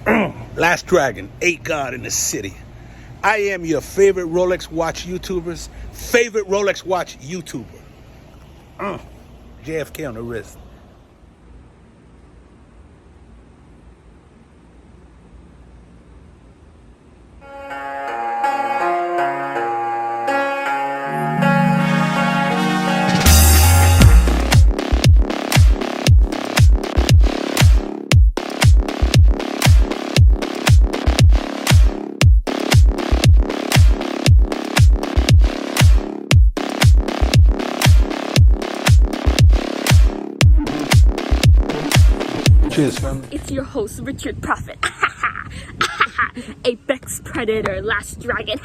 Last Dragon, 8 God in the city. I am your favorite Rolex watch YouTuber's favorite Rolex watch YouTuber. JFK on the wrist. Cheers, fam. It's your host, Richard Prophet. Apex Predator, Last Dragon.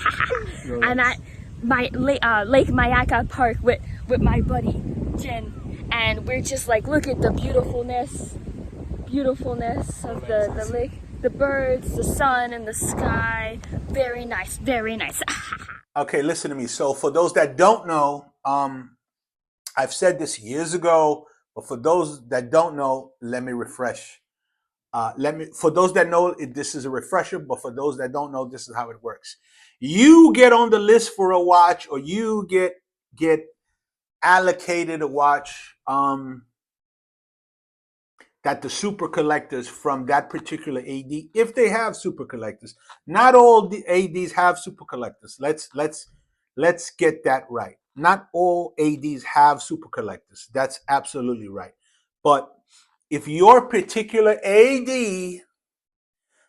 I'm at my Lake Mayaka Park with my buddy, Jen. And we're just like, look at the beautifulness of the lake. The birds, the sun, and the sky. Very nice, very nice. Okay, listen to me. So for those that don't know, I've said this years ago, but for those that don't know, let me refresh. For those that know, this is a refresher, but for those that don't know, this is how it works. You get on the list for a watch, or you get allocated a watch that the super collectors from that particular AD, if they have super collectors, not all the ADs have super collectors. Let's get that right. Not all ADs have super collectors. That's absolutely right. But if your particular AD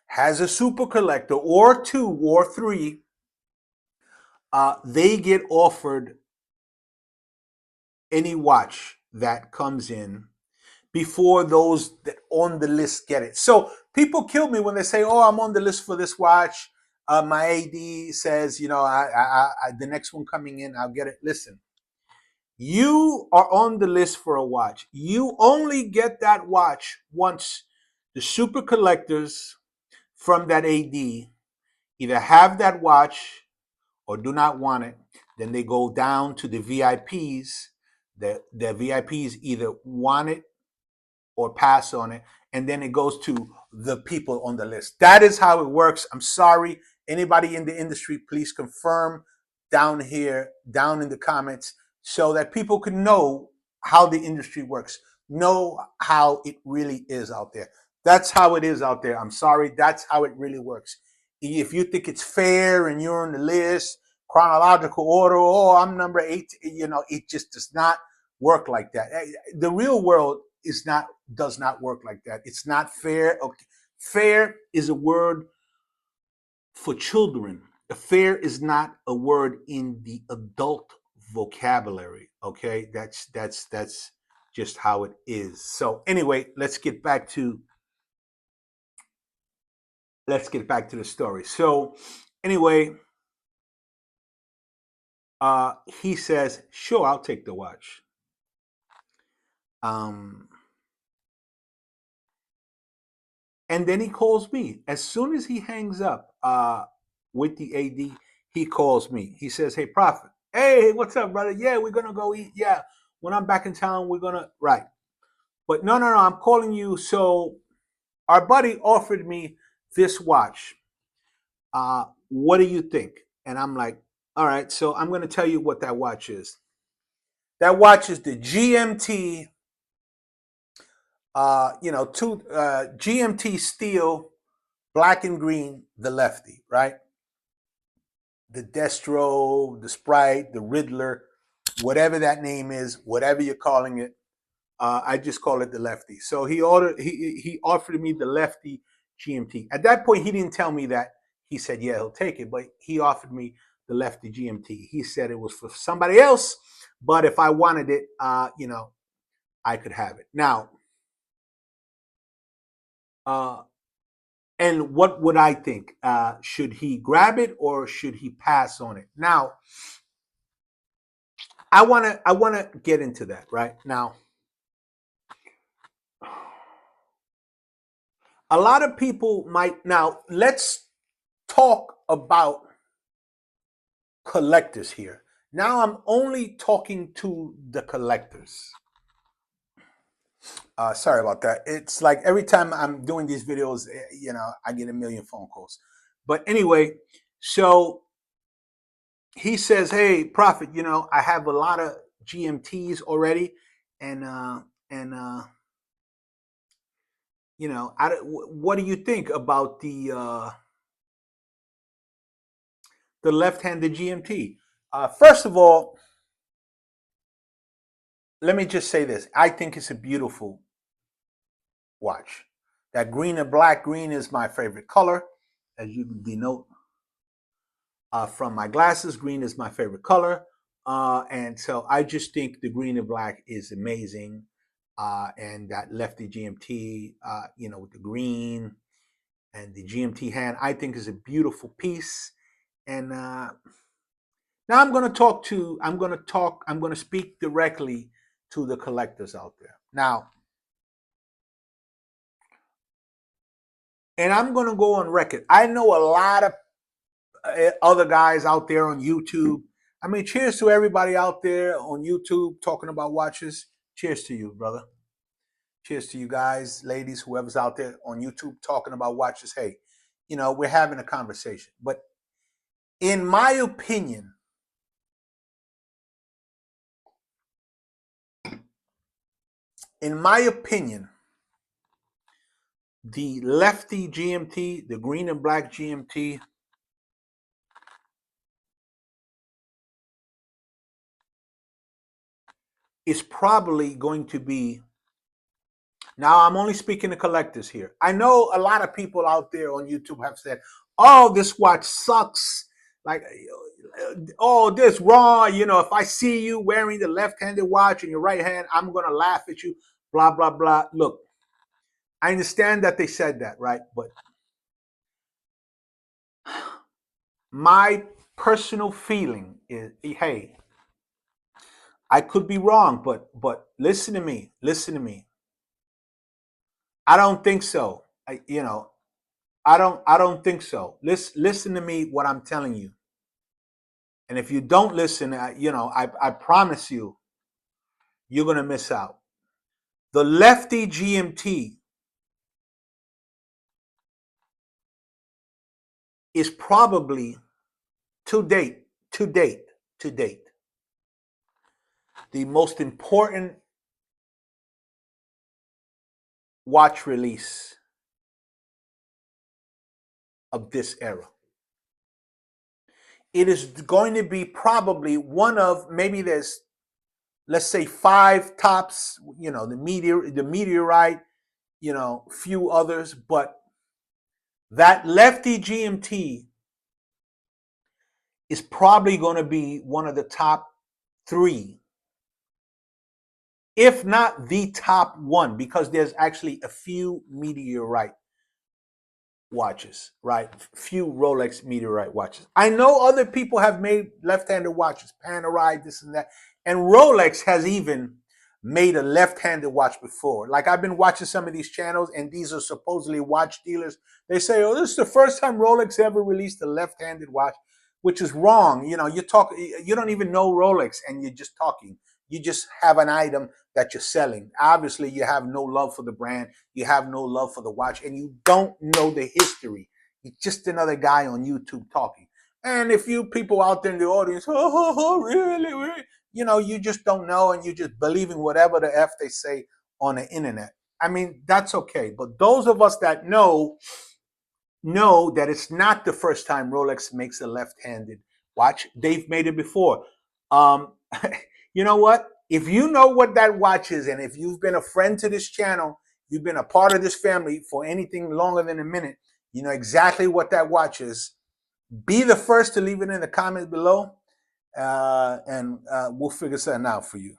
has a super collector or two or three, they get offered any watch that comes in before those that on the list get it. So people kill me when they say, "Oh, I'm on the list for this watch. My AD says, the next one coming in, I'll get it." Listen, you are on the list for a watch. You only get that watch once the super collectors from that AD either have that watch or do not want it. Then they go down to the VIPs. The VIPs either want it or pass on it, and then it goes to the people on the list. That is how it works. I'm sorry. Anybody in the industry, please confirm down here, down in the comments, so that people can know how the industry works, know how it really is out there. That's how it is out there. I'm sorry. That's how it really works. If you think it's fair and you're on the list, chronological order, oh, I'm number 8, it just does not work like that. The real world does not work like that. It's not fair. Okay. Fair is a word for children. Fair is not a word in the adult vocabulary. Okay, that's just how it is. So anyway, let's get back to the story. So anyway, he says, "Sure, I'll take the watch." Um, And then he calls me. As soon as he hangs up with the AD, he calls me. He says, "Hey, Prophet. Hey, what's up, brother? Yeah, we're going to go eat. Yeah, when I'm back in town, we're going to." Right. But no, I'm calling you. So our buddy offered me this watch. What do you think? And I'm like, all right. So I'm going to tell you what that watch is. That watch is the GMT, GMT steel, black and green, the lefty, right? The Destro, the Sprite, the Riddler, whatever that name is, whatever you're calling it. I just call it the lefty. So he offered me the lefty GMT. At that point, he didn't tell me that. He said, "Yeah, he'll take it," but he offered me the lefty GMT. He said it was for somebody else, but if I wanted it, I could have it. Now, uh, and what would I think? Should he grab it or should he pass on it? Now, I wanna get into that right now. A lot of people might now. Let's talk about collectors here. Now I'm only talking to the collectors. Sorry about that. It's like every time I'm doing these videos, I get a million phone calls. But anyway, so he says, "Hey, Prophet, I have a lot of GMTs already, and what do you think about the left-handed GMT?" First of all, let me just say this: I think it's a beautiful watch. That green and black. Green is my favorite color, as you can denote from my glasses. Green is my favorite color. And so I just think the green and black is amazing. And that lefty GMT, with the green and the GMT hand, I think is a beautiful piece. And now I'm going to speak directly to the collectors out there. Now, and I'm going to go on record. I know a lot of other guys out there on YouTube. I mean, cheers to everybody out there on YouTube talking about watches. Cheers to you, brother. Cheers to you guys, ladies, whoever's out there on YouTube talking about watches. Hey, we're having a conversation. But in my opinion, the lefty GMT, the green and black GMT, is probably going to be. Now, I'm only speaking to collectors here. I know a lot of people out there on YouTube have said, "Oh, this watch sucks. Like, oh, this wrong. If I see you wearing the left-handed watch in your right hand, I'm going to laugh at you, blah, blah, blah." Look, I understand that they said that, right? But my personal feeling is, hey, I could be wrong, but listen to me. Listen to me. I don't think so. I don't think so. Listen to me what I'm telling you. And if you don't listen, I promise you're going to miss out. The lefty GMT is probably to date, to date, to date, the most important watch release of this era. It is going to be probably one of, maybe there's, let's say, five tops, the meteorite, few others, but that lefty GMT is probably going to be one of the top three, if not the top one, because there's actually a few meteorite watches, right? Few Rolex meteorite watches. I know other people have made left-handed watches, Panerai, this and that, and Rolex has even made a left-handed watch before. Like, I've been watching some of these channels, and these are supposedly watch dealers. They say, "Oh, this is the first time Rolex ever released a left-handed watch," which is wrong. You don't even know Rolex, and you're just talking. You just have an item that you're selling. Obviously, you have no love for the brand. You have no love for the watch, and you don't know the history. You're just another guy on YouTube talking. And if you people out there in the audience, oh, really, really, you just don't know, and you just believing whatever the F they say on the internet. I mean, that's okay. But those of us that know that it's not the first time Rolex makes a left-handed watch. They've made it before. Um, you know what? If you know what that watch is, and if you've been a friend to this channel, you've been a part of this family for anything longer than a minute, you know exactly what that watch is. Be the first to leave it in the comments below, and we'll figure something out for you.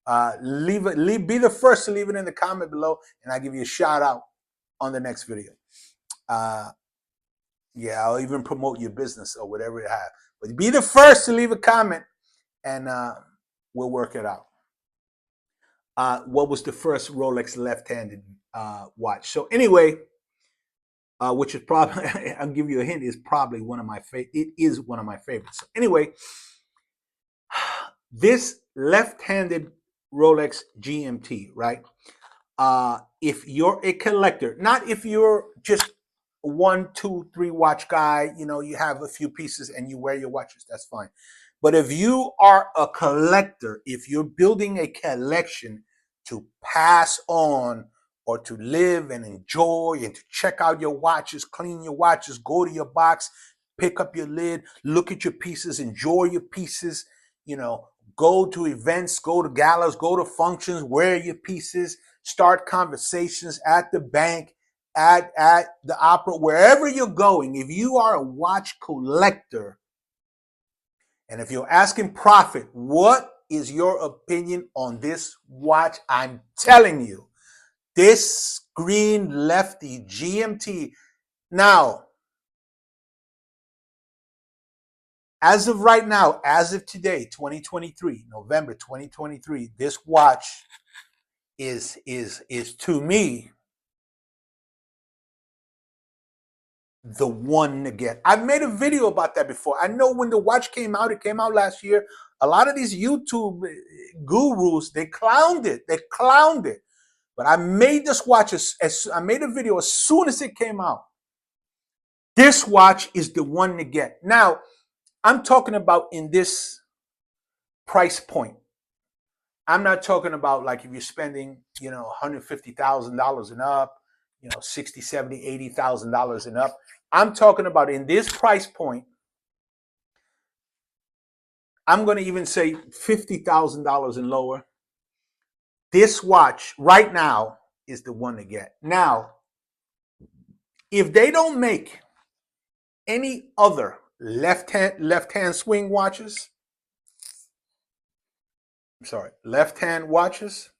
Be the first to leave it in the comment below, and I'll give you a shout out on the next video. Yeah, I'll even promote your business or whatever you have. But be the first to leave a comment, and we'll work it out. What was the first Rolex left-handed watch? So anyway, which is probably, I'll give you a hint, is probably one of my favorite. It is one of my favorites. So anyway, this left-handed Rolex GMT, right? If you're a collector, not if you're just one, two, three watch guy, you have a few pieces and you wear your watches, that's fine. But if you are a collector, if you're building a collection to pass on or to live and enjoy and to check out your watches, clean your watches, go to your box, pick up your lid, look at your pieces, enjoy your pieces, go to events, go to galas, go to functions, wear your pieces, start conversations at the bank, at the opera, wherever you're going. If you are a watch collector, and if you're asking Prophet, what is your opinion on this watch? I'm telling you, this Green Lefty GMT. Now, as of right now, as of today, 2023, November 2023, this watch is to me the one to get. I've made a video about that before. I know when the watch came out, it came out last year. A lot of these YouTube gurus, they clowned it. But I made this watch as I made a video as soon as it came out. This watch is the one to get. Now, I'm talking about in this price point. I'm not talking about like if you're spending, $150,000 and up, 60, 70, $80,000 and up. I'm talking about in this price point. I'm going to even say $50,000 and lower. This watch right now is the one to get. Now, if they don't make any other left-hand swing watches, left-hand watches,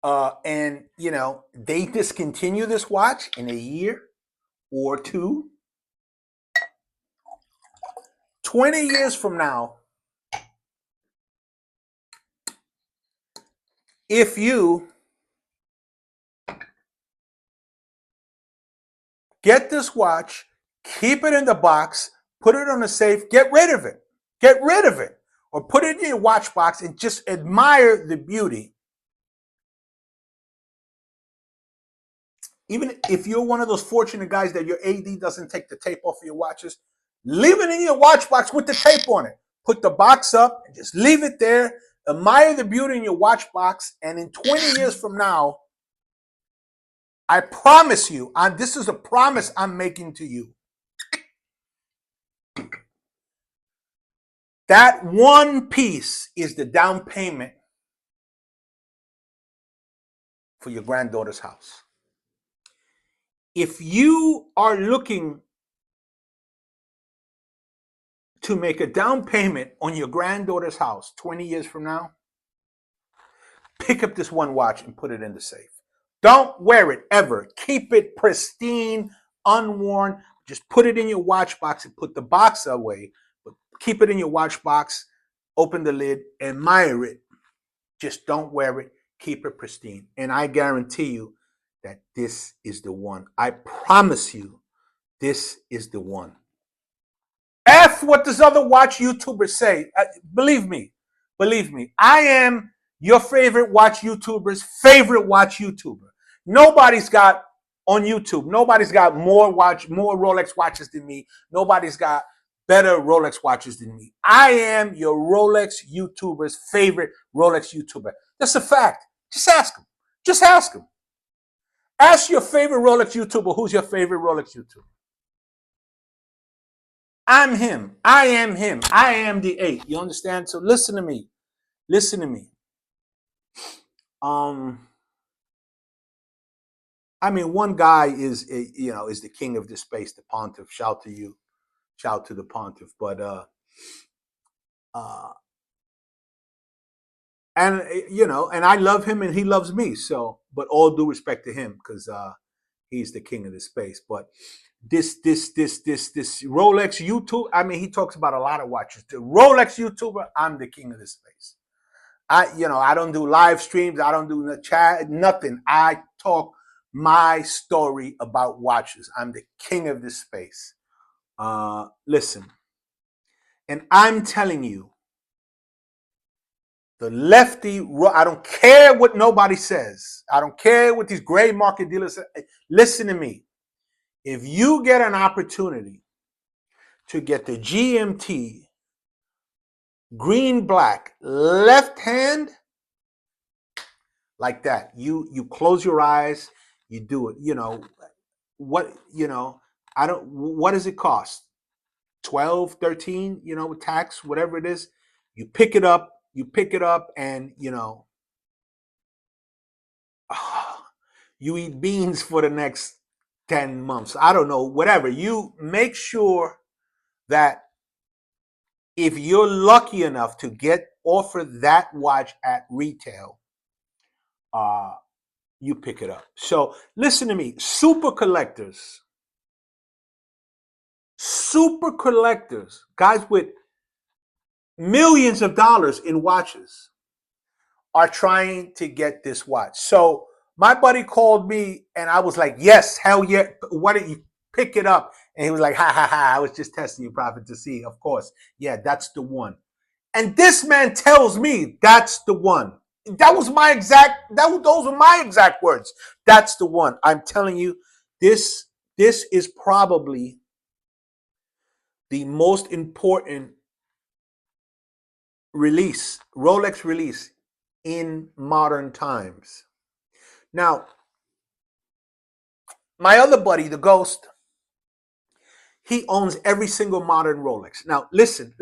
and they discontinue this watch in a year or two, 20 years from now, if you get this watch, keep it in the box, put it on a safe, get rid of it. Or put it in your watch box and just admire the beauty. Even if you're one of those fortunate guys that your AD doesn't take the tape off of your watches, leave it in your watch box with the tape on it. Put the box up and just leave it there. Admire the beauty in your watch box. And in 20 years from now, I promise you, this is a promise I'm making to you. That one piece is the down payment for your granddaughter's house. If you are looking to make a down payment on your granddaughter's house 20 years from now, pick up this one watch and put it in the safe. Don't wear it ever. Keep it pristine, unworn. Just put it in your watch box and put the box away. But keep it in your watch box. Open the lid. Admire it. Just don't wear it. Keep it pristine. And I guarantee you that this is the one. I promise you, this is the one. F what does other watch YouTubers say. Believe me. I am your favorite watch YouTuber's favorite watch YouTuber. Nobody's got on YouTube. Nobody's got more Rolex watches than me. Nobody's got better Rolex watches than me. I am your Rolex YouTuber's favorite Rolex YouTuber. That's a fact. Just ask him. Ask your favorite Rolex YouTuber who's your favorite Rolex YouTuber. I'm him. I am him. I am the 8. You understand? So listen to me. One guy is the king of this space, the Pontiff. Shout to you. Shout to the Pontiff. But and I love him and he loves me. So, but all due respect to him because he's the king of this space. But this Rolex YouTube. He talks about a lot of watches. The Rolex YouTuber, I'm the king of this space. I don't do live streams. I don't do chat, nothing. I talk my story about watches. I'm the king of this space. Listen, and I'm telling you, The lefty, I don't care what nobody says. I don't care what these gray market dealers say. Listen to me. If you get an opportunity to get the GMT green black left hand like that, you close your eyes, you do it. What, I don't, what does it cost? 12, 13, with tax, whatever it is. You pick it up and you eat beans for the next 10 months. I don't know, whatever. You make sure that if you're lucky enough to get offered that watch at retail, uh, you pick it up. So listen to me, super collectors, guys with millions of dollars in watches are trying to get this watch. So my buddy called me and I was like, yes, hell yeah. Why don't you pick it up? And he was like, ha ha ha. I was just testing you, Prophet, to see. Of course. Yeah, that's the one. And this man tells me that's the one. Those were my exact words. That's the one. I'm telling you, this is probably the most important Rolex release in modern times. Now, my other buddy, the Ghost, he owns every single modern Rolex. Now, listen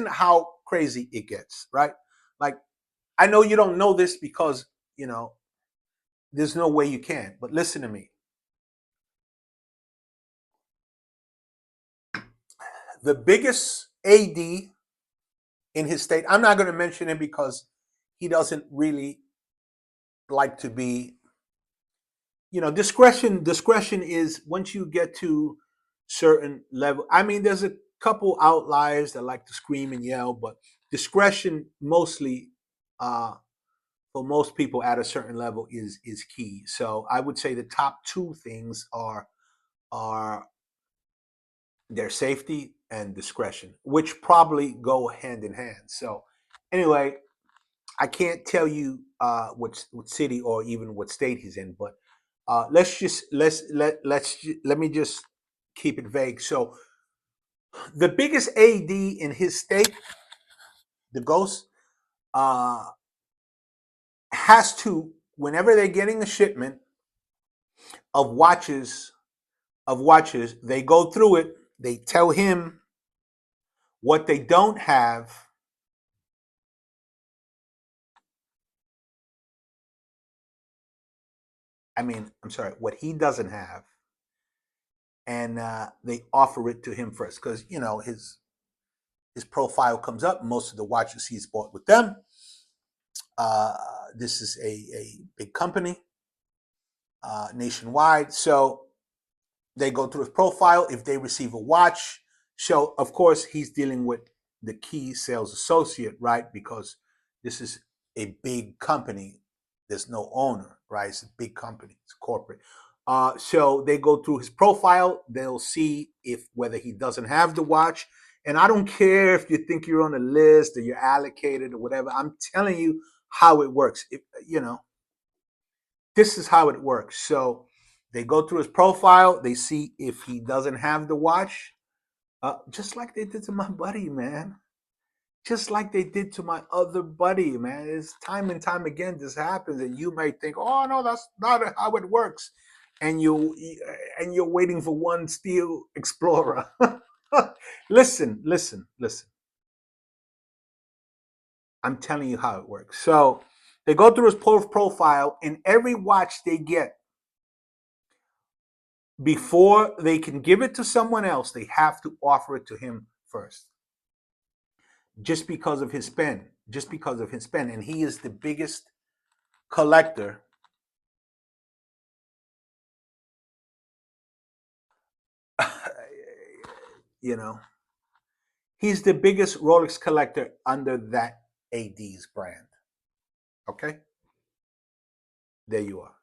how crazy it gets, right? Like, I know you don't know this because, there's no way you can, but listen to me. The biggest AD in his state, I'm not going to mention him because he doesn't really like to be, discretion is once you get to certain level. I mean, there's a couple outliers that like to scream and yell, but discretion mostly, for most people at a certain level is key. So I would say the top two things are their safety and discretion, which probably go hand in hand. So anyway, I can't tell you what city or even what state he's in, but let me just keep it vague. So the biggest AD in his state, the Ghost, uh, has to, whenever they're getting a shipment of watches, they go through it. They tell him what they don't have. I mean, I'm sorry, what he doesn't have, and they offer it to him first because his profile comes up. Most of the watches he's bought with them. Uh, this is a big company nationwide, so they go through his profile. If they receive a watch, so of course he's dealing with the key sales associate, right? Because this is a big company. There's no owner, right? It's a big company. It's corporate. So they go through his profile. They'll see if whether he doesn't have the watch. And I don't care if you think you're on a list or you're allocated or whatever. I'm telling you how it works. This is how it works. So they go through his profile. They see if he doesn't have the watch, just like they did to my buddy, man. Just like they did to my other buddy, man. It's time and time again this happens, and you may think, "Oh no, that's not how it works," and you're waiting for one Steel Explorer. Listen. I'm telling you how it works. So they go through his profile, and every watch they get, before they can give it to someone else, they have to offer it to him first. Just because of his spend. Just because of his spend. And he is the biggest collector. you know, he's the biggest Rolex collector under that AD's brand. Okay? There you are.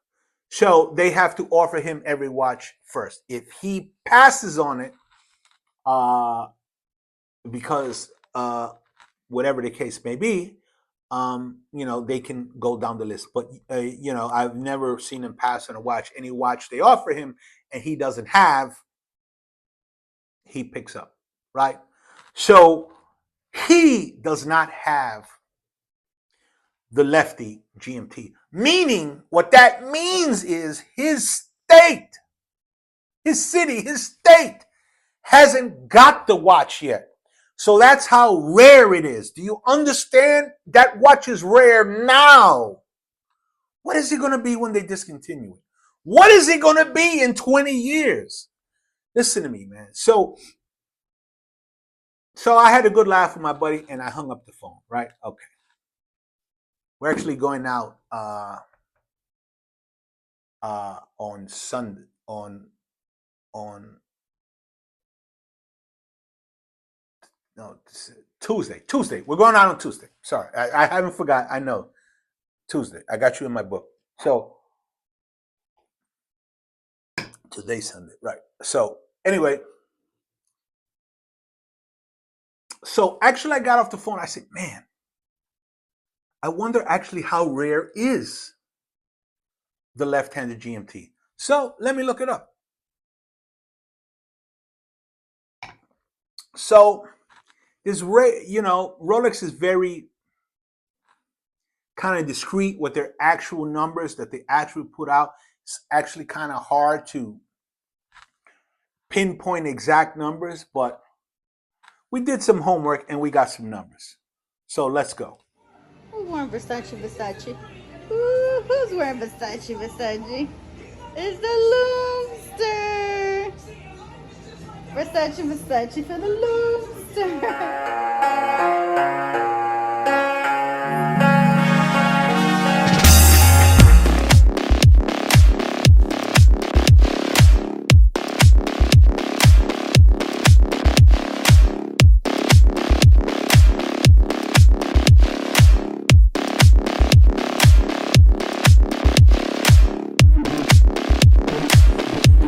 So they have to offer him every watch first. If he passes on it, because whatever the case may be, they can go down the list. But I've never seen him pass on a watch. Any watch they offer him and he doesn't have, he picks up, right? So he does not have the lefty GMT. Meaning, what that means is his state, his city, his state hasn't got the watch yet. So that's how rare it is. Do you understand? That watch is rare now. What is it going to be when they discontinue it? What is it going to be in 20 years? Listen to me, man. So I had a good laugh with my buddy and I hung up the phone, right? Okay. We're actually going out on Sunday, on no, Tuesday. We're going out on Tuesday. Sorry, I haven't forgot. I know. Tuesday. I got you in my book. So today's Sunday, right? So anyway, so actually I got off the phone. I said, man, I wonder actually how rare is the left-handed GMT. So let me look it up. So is rare, Rolex is very kind of discreet with their actual numbers that they actually put out. It's actually kind of hard to pinpoint exact numbers, but we did some homework and we got some numbers. So let's go. Who's wearing Versace? Ooh, who's wearing Versace? It's the Loomster. Versace for the Loomster.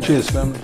Cheers, family.